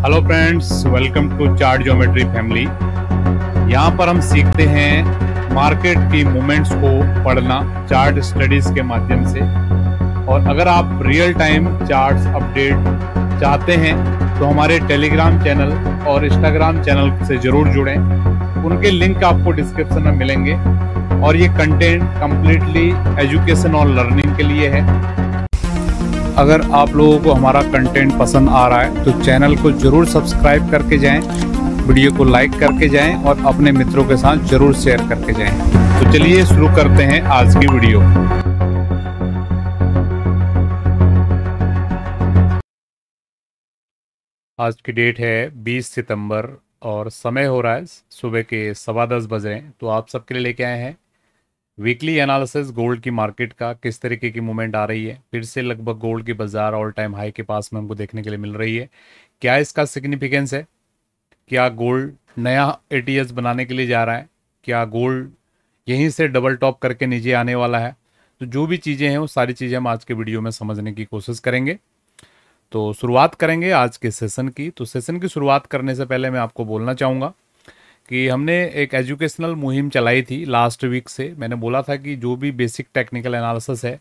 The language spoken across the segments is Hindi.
Hello friends, welcome to chart geometry family. यहाँ पर हम सीखते हैं मार्केट की मूवमेंट्स को पढ़ना चार्ट स्टडीज के माध्यम से। और अगर आप रियल टाइम चार्ट्स अपडेट चाहते हैं तो हमारे टेलीग्राम चैनल और इंस्टाग्राम चैनल से जरूर जुड़ें। उनके लिंक आपको डिस्क्रिप्शन में मिलेंगे और ये कंटेंट कम्प्लीटली एजुकेशन और लर्निंग के लिए है। अगर आप लोगों को हमारा कंटेंट पसंद आ रहा है तो चैनल को जरूर सब्सक्राइब करके जाएं, वीडियो को लाइक करके जाएं और अपने मित्रों के साथ जरूर शेयर करके जाएं। तो चलिए शुरू करते हैं आज की वीडियो। आज की डेट है 20 सितंबर और समय हो रहा है सुबह के 10:15 बज रहे हैं। तो आप सबके लिए लेके आए हैं वीकली एनालिसिस गोल्ड की मार्केट का, किस तरीके की मूवमेंट आ रही है। फिर से लगभग गोल्ड की बाजार ऑल टाइम हाई के पास में हमको देखने के लिए मिल रही है। क्या इसका सिग्निफिकेंस है? क्या गोल्ड नया एटीएस बनाने के लिए जा रहा है? क्या गोल्ड यहीं से डबल टॉप करके नीचे आने वाला है? तो जो भी चीज़ें हैं वो सारी चीज़ें हम आज के वीडियो में समझने की कोशिश करेंगे। तो शुरुआत करेंगे आज के सेशन की। तो सेशन की शुरुआत करने से पहले मैं आपको बोलना चाहूँगा कि हमने एक एजुकेशनल मुहिम चलाई थी लास्ट वीक से। मैंने बोला था कि जो भी बेसिक टेक्निकल एनालिसिस है,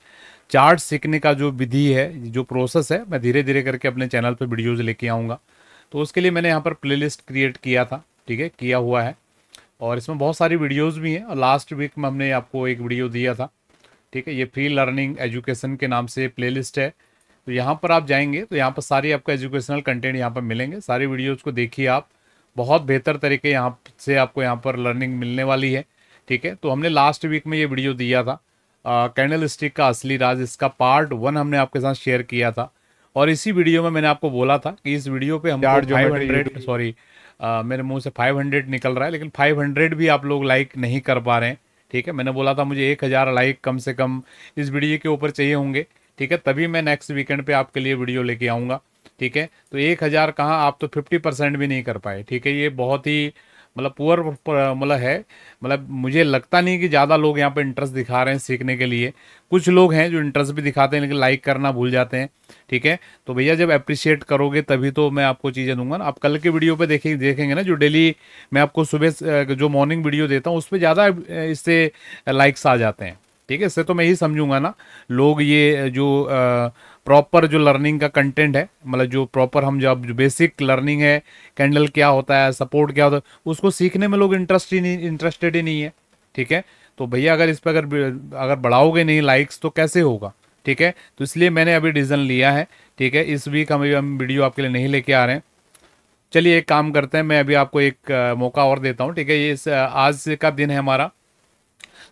चार्ट सीखने का जो विधि है, जो प्रोसेस है, मैं धीरे धीरे करके अपने चैनल पे वीडियोस लेके आऊँगा। तो उसके लिए मैंने यहाँ पर प्लेलिस्ट क्रिएट किया था, ठीक है, किया हुआ है। और इसमें बहुत सारी वीडियोज़ भी हैं। और लास्ट वीक में हमने आपको एक वीडियो दिया था, ठीक है। ये फ्री लर्निंग एजुकेशन के नाम से प्लेलिस्ट है। तो यहाँ पर आप जाएंगे तो यहाँ पर सारी आपको एजुकेशनल कंटेंट यहाँ पर मिलेंगे। सारी वीडियोज़ को देखिए आप, बहुत बेहतर तरीके यहाँ से आपको यहाँ पर लर्निंग मिलने वाली है, ठीक है। तो हमने लास्ट वीक में ये वीडियो दिया था कैंडल स्टिक का असली राज, इसका पार्ट 1 हमने आपके साथ शेयर किया था। और इसी वीडियो में मैंने आपको बोला था कि इस वीडियो पे हम 500 सॉरी मेरे मुंह से 500 निकल रहा है, लेकिन 500 भी आप लोग लाइक नहीं कर पा रहे हैं, ठीक है। मैंने बोला था मुझे 1000 लाइक कम से कम इस वीडियो के ऊपर चाहिए होंगे, ठीक है, तभी मैं नेक्स्ट वीकेंड पे आपके लिए वीडियो लेके आऊँगा, ठीक है। तो 1000 कहाँ, आप तो 50% भी नहीं कर पाए, ठीक है। ये बहुत ही मतलब पुअर मतलब है। मतलब मुझे लगता नहीं कि ज़्यादा लोग यहाँ पे इंटरेस्ट दिखा रहे हैं सीखने के लिए। कुछ लोग हैं जो इंटरेस्ट भी दिखाते हैं लेकिन लाइक करना भूल जाते हैं, ठीक है। तो भैया जब अप्रिशिएट करोगे तभी तो मैं आपको चीज़ें दूंगा ना। आप कल के वीडियो पे देखेंगे ना, जो डेली मैं आपको सुबह जो मॉर्निंग वीडियो देता हूँ उस पर ज़्यादा इससे लाइक्स आ जाते हैं, ठीक है। इससे तो मैं यही समझूंगा ना, लोग ये जो प्रॉपर जो लर्निंग का कंटेंट है, मतलब जो प्रॉपर हम जो बेसिक लर्निंग है, कैंडल क्या होता है, सपोर्ट क्या होता है, उसको सीखने में लोग इंटरेस्टेड ही नहीं है, ठीक है। तो भैया अगर इस पर अगर बढ़ाओगे नहीं लाइक्स तो कैसे होगा, ठीक है। तो इसलिए मैंने अभी डिसीजन लिया है, ठीक है। इस वीक हम वीडियो आपके लिए नहीं लेके आ रहे हैं। चलिए एक काम करते हैं, मैं अभी आपको एक मौका और देता हूँ, ठीक है। ये आज का दिन है हमारा,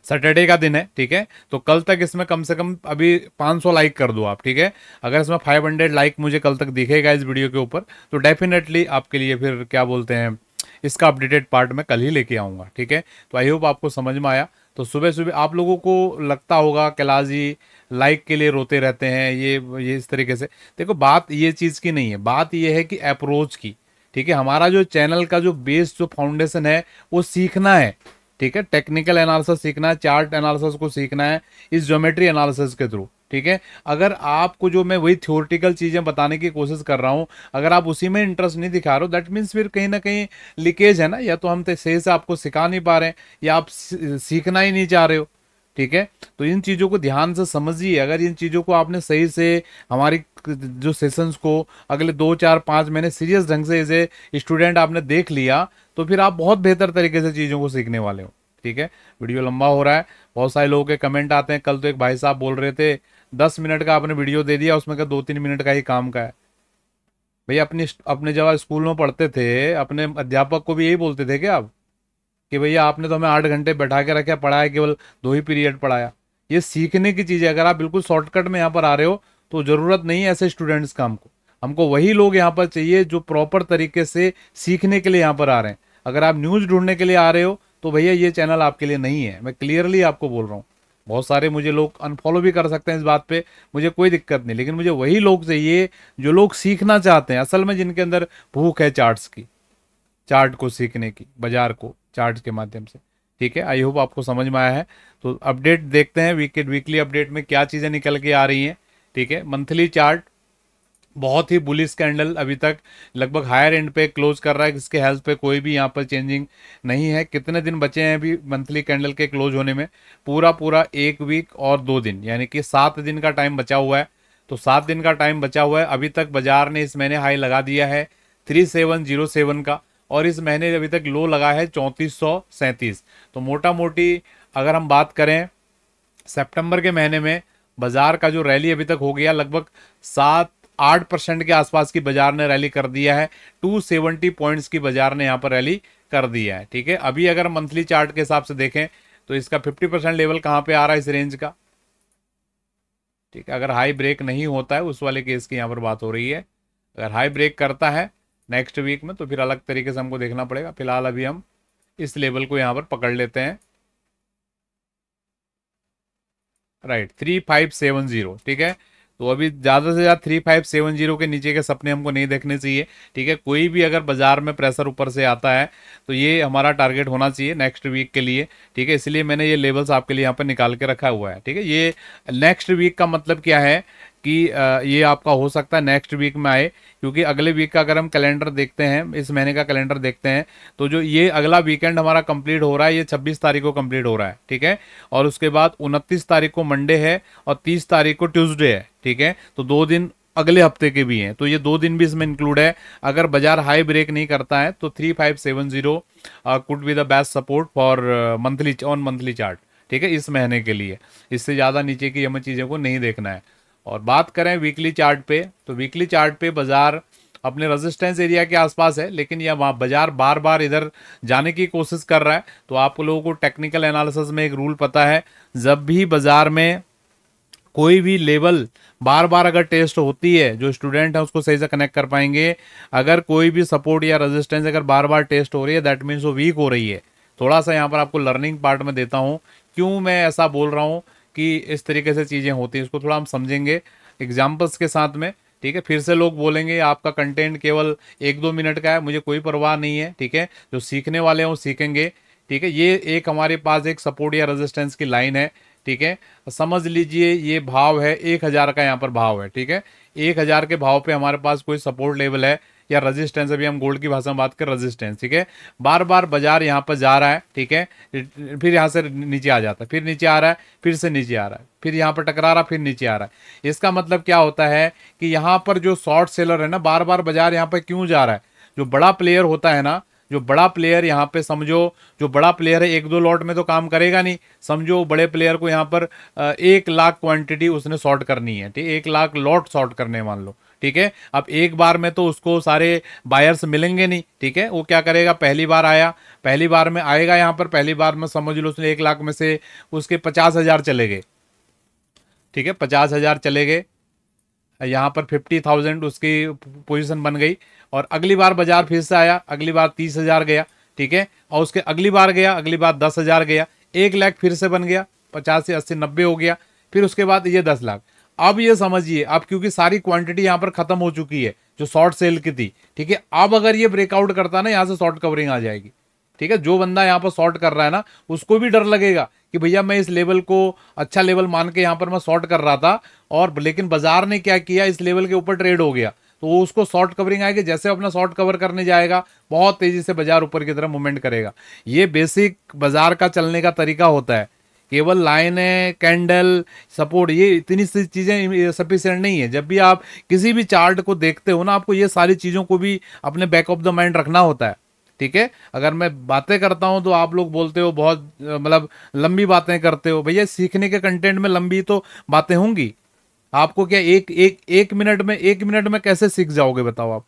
सैटरडे का दिन है, ठीक है। तो कल तक इसमें कम से कम अभी 500 लाइक कर दो आप, ठीक है। अगर इसमें 500 लाइक मुझे कल तक दिखेगा इस वीडियो के ऊपर तो डेफिनेटली आपके लिए फिर क्या बोलते हैं, इसका अपडेटेड पार्ट मैं कल ही लेके आऊँगा, ठीक है। तो आई होप आपको समझ में आया। तो सुबह सुबह आप लोगों को लगता होगा कैलाश जी लाइक के लिए रोते रहते हैं, ये इस तरीके से। देखो बात ये चीज़ की नहीं है, बात ये है कि अप्रोच की, ठीक है। हमारा जो चैनल का जो बेस जो फाउंडेशन है वो सीखना है, ठीक है। टेक्निकल एनालिसिस सीखना है, चार्ट एनालिसिस को सीखना है इस ज्योमेट्री एनालिसिस के थ्रू, ठीक है। अगर आपको जो मैं वही थ्योरेटिकल चीज़ें बताने की कोशिश कर रहा हूँ, अगर आप उसी में इंटरेस्ट नहीं दिखा रहे हो, दैट मीन्स फिर कहीं ना कहीं लीकेज है ना। या तो हम सही से आपको सिखा नहीं पा रहे हैं या आप सीखना ही नहीं चाह रहे हो, ठीक है। तो इन चीज़ों को ध्यान से समझिए। अगर इन चीज़ों को आपने सही से हमारी जो सेशंस को अगले 2 4 5 महीने सीरियस ढंग से इसे स्टूडेंट आपने देख लिया तो फिर आप बहुत बेहतर तरीके से चीज़ों को सीखने वाले हो, ठीक है। वीडियो लंबा हो रहा है, बहुत सारे लोगों के कमेंट आते हैं। कल तो एक भाई साहब बोल रहे थे 10 मिनट का आपने वीडियो दे दिया, उसमें का 2 3 मिनट का ही काम का है। भैया अपने जब स्कूल में पढ़ते थे अपने अध्यापक को भी यही बोलते थे क्या आप कि भैया आपने तो हमें 8 घंटे बैठा के रखा, पढ़ाया केवल 2 ही पीरियड पढ़ाया। ये सीखने की चीज़ है। अगर आप बिल्कुल शॉर्टकट में यहाँ पर आ रहे हो तो ज़रूरत नहीं है ऐसे स्टूडेंट्स का। हमको वही लोग यहाँ पर चाहिए जो प्रॉपर तरीके से सीखने के लिए यहाँ पर आ रहे हैं। अगर आप न्यूज़ ढूंढने के लिए आ रहे हो तो भैया ये चैनल आपके लिए नहीं है, मैं क्लियरली आपको बोल रहा हूँ। बहुत सारे मुझे लोग अनफॉलो भी कर सकते हैं इस बात पे, मुझे कोई दिक्कत नहीं, लेकिन मुझे वही लोग चाहिए जो लोग सीखना चाहते हैं असल में, जिनके अंदर भूख है चार्ट्स की, चार्ट को सीखने की, बाजार को चार्ट के माध्यम से, ठीक है। आई होप आपको समझ में आया है। तो अपडेट देखते हैं वीकली अपडेट में क्या चीज़ें निकल के आ रही हैं, ठीक है। मंथली चार्ट बहुत ही बुलिश कैंडल अभी तक लगभग हायर एंड पे क्लोज कर रहा है, जिसके हेल्थ पे कोई भी यहाँ पर चेंजिंग नहीं है। कितने दिन बचे हैं अभी मंथली कैंडल के क्लोज होने में? पूरा पूरा 1 वीक और 2 दिन, यानी कि 7 दिन का टाइम बचा हुआ है। तो 7 दिन का टाइम बचा हुआ है। अभी तक बाजार ने इस महीने हाई लगा दिया है 3707 का, और इस महीने अभी तक लो लगा है 3437। तो मोटा मोटी अगर हम बात करें सितंबर के महीने में बाजार का जो रैली अभी तक हो गया, लगभग 7-8% के आसपास की बाजार ने रैली कर दिया है। 270 पॉइंट्स की बाजार ने यहाँ पर रैली कर दिया है। ठीक है, अभी अगर मंथली चार्ट के हिसाब से देखें तो इसका 50% लेवल कहाँ पे आ रहा है इस रेंज का? ठीक है, अगर हाई ब्रेक नहीं होता है उस वाले केस की यहाँ पर बात हो रही है। अगर हाई ब्रेक करता है नेक्स्ट वीक में तो फिर अलग तरीके से हमको देखना पड़ेगा। फिलहाल अभी हम इस लेवल को यहाँ पर पकड़ लेते हैं। राइट, 3570। ठीक है, तो अभी ज़्यादा से ज़्यादा 3570 के नीचे के सपने हमको नहीं देखने चाहिए। ठीक है, कोई भी अगर बाजार में प्रेशर ऊपर से आता है तो ये हमारा टारगेट होना चाहिए नेक्स्ट वीक के लिए। ठीक है, इसलिए मैंने ये लेवल्स आपके लिए यहाँ पर निकाल के रखा हुआ है। ठीक है, ये नेक्स्ट वीक का मतलब क्या है कि ये आपका हो सकता है नेक्स्ट वीक में आए, क्योंकि अगले वीक का अगर हम कैलेंडर देखते हैं, इस महीने का कैलेंडर देखते हैं, तो जो ये अगला वीकेंड हमारा कंप्लीट हो रहा है ये 26 तारीख को कंप्लीट हो रहा है। ठीक है, और उसके बाद 29 तारीख को मंडे है और 30 तारीख को ट्यूसडे है। ठीक है, तो 2 दिन अगले हफ्ते के भी हैं, तो ये 2 दिन भी इसमें इंक्लूड है। अगर बाजार हाई ब्रेक नहीं करता है तो 3570 could be the best support for monthly chart. ठीक है, इस महीने के लिए इससे ज़्यादा नीचे की हमें चीज़ों को नहीं देखना है। और बात करें वीकली चार्ट पे, तो वीकली चार्ट पे बाजार अपने रेजिस्टेंस एरिया के आसपास है, लेकिन यह बाजार बार बार इधर जाने की कोशिश कर रहा है। तो आप लोगों को टेक्निकल एनालिसिस में एक रूल पता है, जब भी बाजार में कोई भी लेवल बार बार अगर टेस्ट होती है, जो स्टूडेंट है उसको सही से कनेक्ट कर पाएंगे, अगर कोई भी सपोर्ट या रेजिस्टेंस अगर बार बार टेस्ट हो रही है दैट मीन्स वो वीक हो रही है। थोड़ा सा यहाँ पर आपको लर्निंग पार्ट में देता हूँ क्यों मैं ऐसा बोल रहा हूँ कि इस तरीके से चीज़ें होती हैं, इसको थोड़ा हम समझेंगे एग्जाम्पल्स के साथ में। ठीक है, फिर से लोग बोलेंगे आपका कंटेंट केवल 1-2 मिनट का है, मुझे कोई परवाह नहीं है। ठीक है, जो सीखने वाले हैं वो सीखेंगे। ठीक है, ये एक हमारे पास एक सपोर्ट या रेजिस्टेंस की लाइन है। ठीक है, समझ लीजिए ये भाव है 1000 का, यहाँ पर भाव है। ठीक है, 1000 के भाव पे हमारे पास कोई सपोर्ट लेवल है या रेजिस्टेंस, अभी हम गोल्ड की भाषा में बात करें रेजिस्टेंस। ठीक है, बार बार बाजार यहाँ पर जा रहा है। ठीक है, फिर यहाँ से नीचे आ जाता है, फिर नीचे आ रहा है, फिर से नीचे आ रहा है, फिर यहाँ पर टकरा रहा, फिर नीचे आ रहा है। इसका मतलब क्या होता है कि यहाँ पर जो शॉर्ट सेलर है ना, बार बार बाजार यहाँ पर क्यों जा रहा है? जो बड़ा प्लेयर होता है ना, जो बड़ा प्लेयर यहाँ पे समझो, जो बड़ा प्लेयर है 1-2 लॉट में तो काम करेगा नहीं। समझो बड़े प्लेयर को यहाँ पर 1 लाख क्वांटिटी उसने शॉर्ट करनी है। ठीक, 1 लाख लॉट शॉर्ट करने मान लो। ठीक है, अब एक बार में तो उसको सारे बायर्स मिलेंगे नहीं। ठीक है, वो क्या करेगा, पहली बार आया, पहली बार में आएगा यहाँ पर, पहली बार में समझ लो उसने 1 लाख में से उसके 50,000 चले गए। ठीक है, 50,000 चले गए, यहाँ पर 50,000 उसकी पोजीशन बन गई। और अगली बार बाजार फिर से आया, अगली बार 30,000 गया। ठीक है, और उसके अगली बार गया, अगली बार 10,000 गया, 1 लाख फिर से बन गया, 50 से 80 90 हो गया, फिर उसके बाद ये 10 लाख। अब ये समझिए, अब क्योंकि सारी क्वांटिटी यहाँ पर खत्म हो चुकी है जो शॉर्ट सेल की थी। ठीक है, अब अगर ये ब्रेकआउट करता ना, यहाँ से शॉर्ट कवरिंग आ जाएगी। ठीक है, जो बंदा यहाँ पर शॉर्ट कर रहा है ना, उसको भी डर लगेगा कि भैया मैं इस लेवल को अच्छा लेवल मान के यहाँ पर मैं शॉर्ट कर रहा था, और लेकिन बाजार ने क्या किया, इस लेवल के ऊपर ट्रेड हो गया, तो वो उसको शॉर्ट कवरिंग आएगी। जैसे अपना शॉर्ट कवर करने जाएगा, बहुत तेजी से बाजार ऊपर की तरफ मूवमेंट करेगा। ये बेसिक बाजार का चलने का तरीका होता है। केवल लाइनें, कैंडल, सपोर्ट, ये इतनी सी चीज़ें सफिशिएंट नहीं है। जब भी आप किसी भी चार्ट को देखते हो ना, आपको ये सारी चीज़ों को भी अपने बैक ऑफ द माइंड रखना होता है। ठीक है, अगर मैं बातें करता हूं तो आप लोग बोलते हो बहुत मतलब लंबी बातें करते हो। भैया सीखने के कंटेंट में लंबी तो बातें होंगी। आपको क्या एक मिनट में कैसे सीख जाओगे बताओ आप?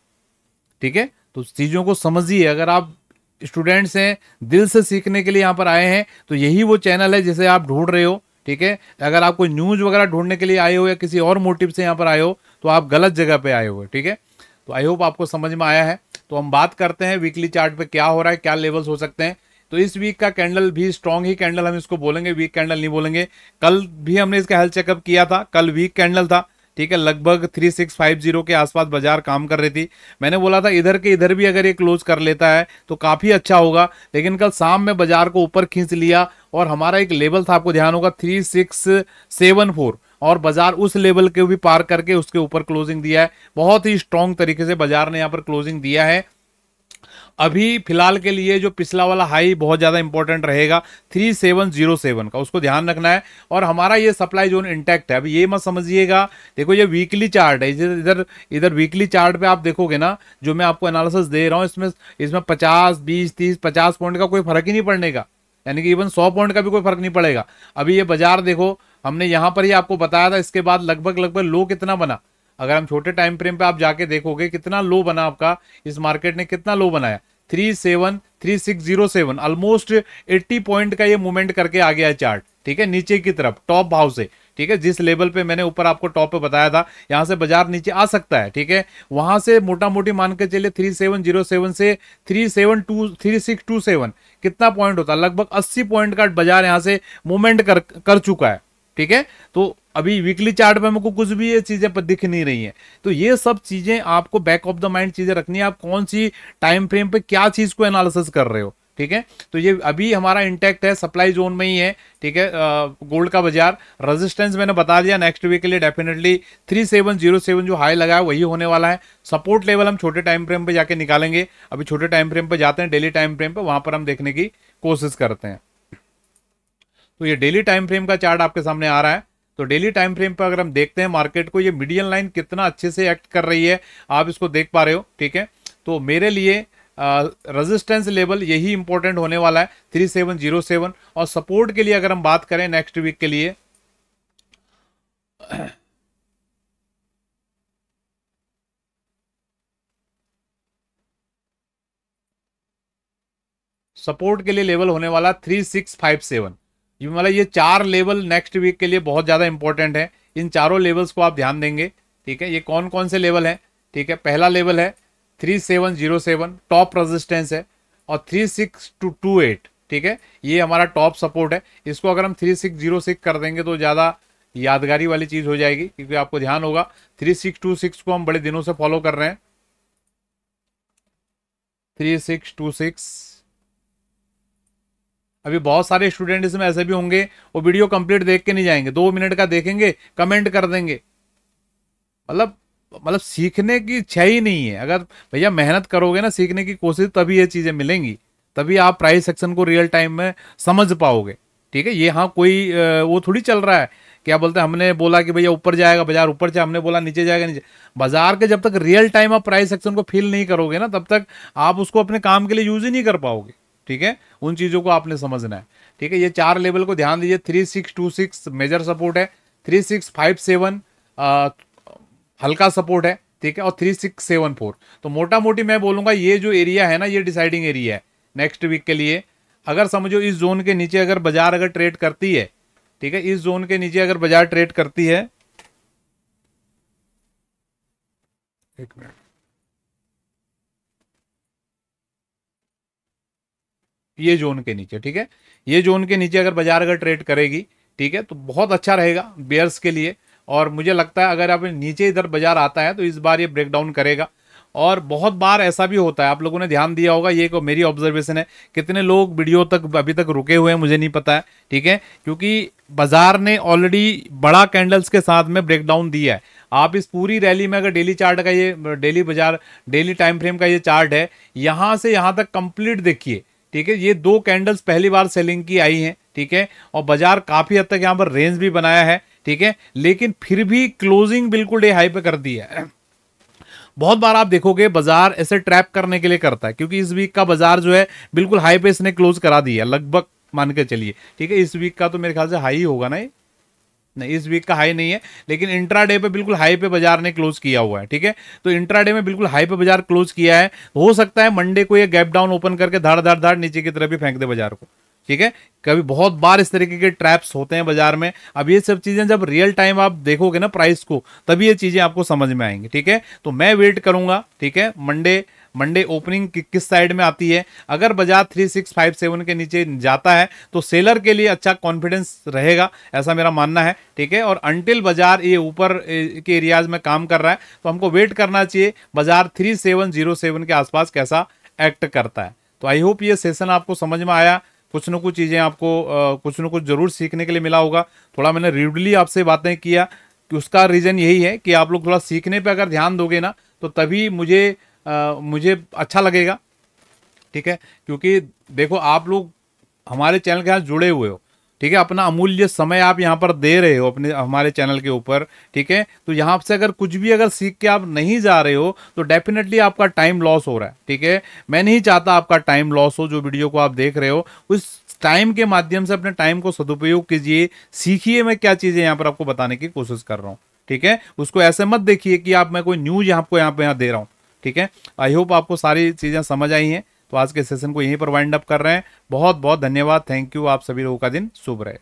ठीक है, तो चीज़ों को समझिए। अगर आप स्टूडेंट्स हैं, दिल से सीखने के लिए यहाँ पर आए हैं, तो यही वो चैनल है जिसे आप ढूंढ रहे हो। ठीक है, अगर आप कोई न्यूज़ वगैरह ढूंढने के लिए आए हो या किसी और मोटिव से यहाँ पर आए हो तो आप गलत जगह पे आए हो। ठीक है, तो आई होप आपको समझ में आया है। तो हम बात करते हैं वीकली चार्ट पे क्या हो रहा है, क्या लेवल्स हो सकते हैं। तो इस वीक का कैंडल भी स्ट्रॉन्ग ही कैंडल हम इसको बोलेंगे, वीक कैंडल नहीं बोलेंगे। कल भी हमने इसका हेल्थ चेकअप किया था, कल वीक कैंडल था। ठीक है, लगभग 3650 के आसपास बाजार काम कर रही थी। मैंने बोला था इधर के इधर भी अगर ये क्लोज कर लेता है तो काफ़ी अच्छा होगा, लेकिन कल शाम में बाजार को ऊपर खींच लिया और हमारा एक लेवल था, आपको ध्यान होगा 3674, और बाजार उस लेवल के भी पार करके उसके ऊपर क्लोजिंग दिया है। बहुत ही स्ट्रांग तरीके से बाजार ने यहाँ पर क्लोजिंग दिया है। अभी फिलहाल के लिए जो पिछला वाला हाई बहुत ज्यादा इंपॉर्टेंट रहेगा 3707 का, उसको ध्यान रखना है। और हमारा ये सप्लाई जोन इंटैक्ट है। अभी ये मत समझिएगा, देखो ये वीकली चार्ट है, इधर इधर वीकली चार्ट पे आप देखोगे ना, जो मैं आपको एनालिसिस दे रहा हूं, इसमें इसमें 50 20 30 50 पॉइंट का कोई फर्क ही नहीं पड़ने का, यानी कि इवन 100 पॉइंट का भी कोई फर्क नहीं पड़ेगा। अभी ये बाजार देखो, हमने यहां पर ही आपको बताया था, इसके बाद लगभग लगभग लो कितना बना, अगर हम छोटे टाइम फ्रेम पे आप जाके देखोगे कितना लो बना आपका, इस मार्केट ने कितना लो बनाया, 373607, ऑलमोस्ट 80 पॉइंट का ये मूवमेंट करके आ गया है चार्ट, ठीक है, नीचे की तरफ टॉप भाव से, ठीक है, जिस लेवल पे मैंने ऊपर आपको टॉप पे बताया था, यहां से बाजार नीचे आ सकता है, ठीक है, वहां से मोटा मोटी मान के चलिए 3707 से 3627 कितना पॉइंट होता है, लगभग 80 पॉइंट का बाजार यहां से मूवमेंट कर चुका है, ठीक है। तो अभी वीकली चार्ट पे हमको कुछ भी ये चीजें पर दिख नहीं रही हैं, तो ये सब चीजें आपको बैक ऑफ द माइंड चीजें रखनी है, आप कौन सी टाइम फ्रेम पे क्या चीज को एनालिसिस कर रहे हो, ठीक है। तो ये अभी हमारा इंटैक्ट है, सप्लाई जोन में ही है, ठीक है, गोल्ड का बाजार। रेजिस्टेंस मैंने बता दिया, नेक्स्ट वीक के लिए डेफिनेटली 3707 जो हाई लगा है वही होने वाला है। सपोर्ट लेवल हम छोटे टाइम फ्रेम पे जाके निकालेंगे, अभी छोटे टाइम फ्रेम पे जाते हैं, डेली टाइम फ्रेम पे, वहां पर हम देखने की कोशिश करते हैं। तो ये डेली टाइम फ्रेम का चार्ट आपके सामने आ रहा है। तो डेली टाइम फ्रेम पर अगर हम देखते हैं मार्केट को, ये मीडियन लाइन कितना अच्छे से एक्ट कर रही है, आप इसको देख पा रहे हो, ठीक है। तो मेरे लिए रेजिस्टेंस लेवल यही इंपॉर्टेंट होने वाला है 3707, और सपोर्ट के लिए अगर हम बात करें नेक्स्ट वीक के लिए, सपोर्ट के लिए लेवल होने वाला 3657। ये मतलब ये चार लेवल नेक्स्ट वीक के लिए बहुत ज्यादा इंपॉर्टेंट है। इन चारों लेवल्स को आप ध्यान देंगे, ठीक है। ये कौन कौन से लेवल हैं, ठीक है। पहला लेवल है 3707, टॉप रेजिस्टेंस है, और 3628, ठीक है, ये हमारा टॉप सपोर्ट है। इसको अगर हम 3606 कर देंगे तो ज्यादा यादगारी वाली चीज हो जाएगी, क्योंकि आपको ध्यान होगा 3626 को हम बड़े दिनों से फॉलो कर रहे हैं। 3626, अभी बहुत सारे स्टूडेंट इसमें ऐसे भी होंगे, वो वीडियो कंप्लीट देख के नहीं जाएंगे, 2 मिनट का देखेंगे, कमेंट कर देंगे, मतलब सीखने की इच्छा ही नहीं है। अगर भैया मेहनत करोगे ना, सीखने की कोशिश, तभी ये चीजें मिलेंगी, तभी आप प्राइस सेक्शन को रियल टाइम में समझ पाओगे, ठीक है। ये हाँ कोई वो थोड़ी चल रहा है, क्या बोलते हैं, हमने बोला कि भैया ऊपर जाएगा बाजार, ऊपर जाए, हमने बोला नीचे जाएगा नीचे। बाजार के जब तक रियल टाइम आप प्राइस सेक्शन को फील नहीं करोगे ना, तब तक आप उसको अपने काम के लिए यूज ही नहीं कर पाओगे, ठीक है। उन चीजों को आपने समझना है, ठीक है। ये चार लेवल को ध्यान दीजिए। 3626 मेजर सपोर्ट है, 3657 हल्का सपोर्ट है, ठीक है, और 3674। तो मोटा मोटी मैं बोलूंगा ये जो एरिया है ना, ये डिसाइडिंग एरिया है नेक्स्ट वीक के लिए। अगर समझो इस जोन के नीचे अगर बाजार अगर ट्रेड करती है, ठीक है, इस जोन के नीचे अगर बाजार ट्रेड करती है, एक मिनट, ये जोन के नीचे, ठीक है, ये जोन के नीचे अगर बाजार अगर ट्रेड करेगी, ठीक है, तो बहुत अच्छा रहेगा बेयर्स के लिए। और मुझे लगता है अगर आप नीचे इधर बाजार आता है तो इस बार ये ब्रेकडाउन करेगा। और बहुत बार ऐसा भी होता है, आप लोगों ने ध्यान दिया होगा, ये मेरी ऑब्जर्वेशन है, कितने लोग वीडियो तक अभी तक रुके हुए हैं मुझे नहीं पता है, ठीक है, क्योंकि बाजार ने ऑलरेडी बड़ा कैंडल्स के साथ में ब्रेकडाउन दिया है। आप इस पूरी रैली में अगर डेली चार्ट का ये डेली बाजार डेली टाइम फ्रेम का ये चार्ट है, यहां से यहां तक कंप्लीट देखिए, ठीक है, ये दो कैंडल्स पहली बार सेलिंग की आई हैं, ठीक है, और बाजार काफी हद तक यहां पर रेंज भी बनाया है, ठीक है, लेकिन फिर भी क्लोजिंग बिल्कुल डे हाई पे कर दी है। बहुत बार आप देखोगे बाजार ऐसे ट्रैप करने के लिए करता है, क्योंकि इस वीक का बाजार जो है बिल्कुल हाई पे इसने क्लोज करा दिया लगभग, मान के चलिए, ठीक है। इस वीक का तो मेरे ख्याल से हाई होगा ना, नहीं इस वीक का हाई नहीं है, लेकिन इंट्राडे पे बिल्कुल हाई पे बाजार ने क्लोज किया हुआ है, ठीक है। तो इंट्राडे में बिल्कुल हाई पे बाजार क्लोज किया है, हो सकता है मंडे को ये गैप डाउन ओपन करके धाड़ धाड़ धाड़ नीचे की तरफ भी फेंक दे बाजार को, ठीक है। कभी बहुत बार इस तरीके के ट्रैप्स होते हैं बाजार में। अब ये सब चीजें जब रियल टाइम आप देखोगे ना प्राइस को, तभी ये चीजें आपको समझ में आएंगी, ठीक है। तो मैं वेट करूंगा, ठीक है, मंडे ओपनिंग किस साइड में आती है। अगर बाजार 3657 के नीचे जाता है तो सेलर के लिए अच्छा कॉन्फिडेंस रहेगा, ऐसा मेरा मानना है, ठीक है। और अंटिल बाजार ये ऊपर के एरियाज में काम कर रहा है, तो हमको वेट करना चाहिए बाजार 3707 के आसपास कैसा एक्ट करता है। तो आई होप ये सेशन आपको समझ में आया। कुछ न कुछ चीज़ें आपको कुछ न कुछ ज़रूर सीखने के लिए मिला होगा। थोड़ा मैंने रीडली आपसे बातें किया कि उसका रीज़न यही है कि आप लोग थोड़ा सीखने पे अगर ध्यान दोगे ना तो तभी मुझे अच्छा लगेगा, ठीक है। क्योंकि देखो आप लोग हमारे चैनल के साथ जुड़े हुए हो, ठीक है, अपना अमूल्य समय आप यहाँ पर दे रहे हो अपने हमारे चैनल के ऊपर, ठीक है। तो यहाँ से अगर कुछ भी अगर सीख के आप नहीं जा रहे हो तो डेफिनेटली आपका टाइम लॉस हो रहा है, ठीक है। मैं नहीं चाहता आपका टाइम लॉस हो। जो वीडियो को आप देख रहे हो उस टाइम के माध्यम से अपने टाइम को सदुपयोग कीजिए, सीखिए। मैं क्या चीज़ें यहाँ पर आपको बताने की कोशिश कर रहा हूँ, ठीक है। उसको ऐसे मत देखिए कि आप मैं कोई न्यूज आपको यहाँ दे रहा हूँ, ठीक है। आई होप आपको सारी चीज़ें समझ आई हैं। तो आज के सेशन को यहीं पर वाइंड अप कर रहे हैं। बहुत बहुत धन्यवाद, थैंक यू। आप सभी लोगों का दिन शुभ रहे।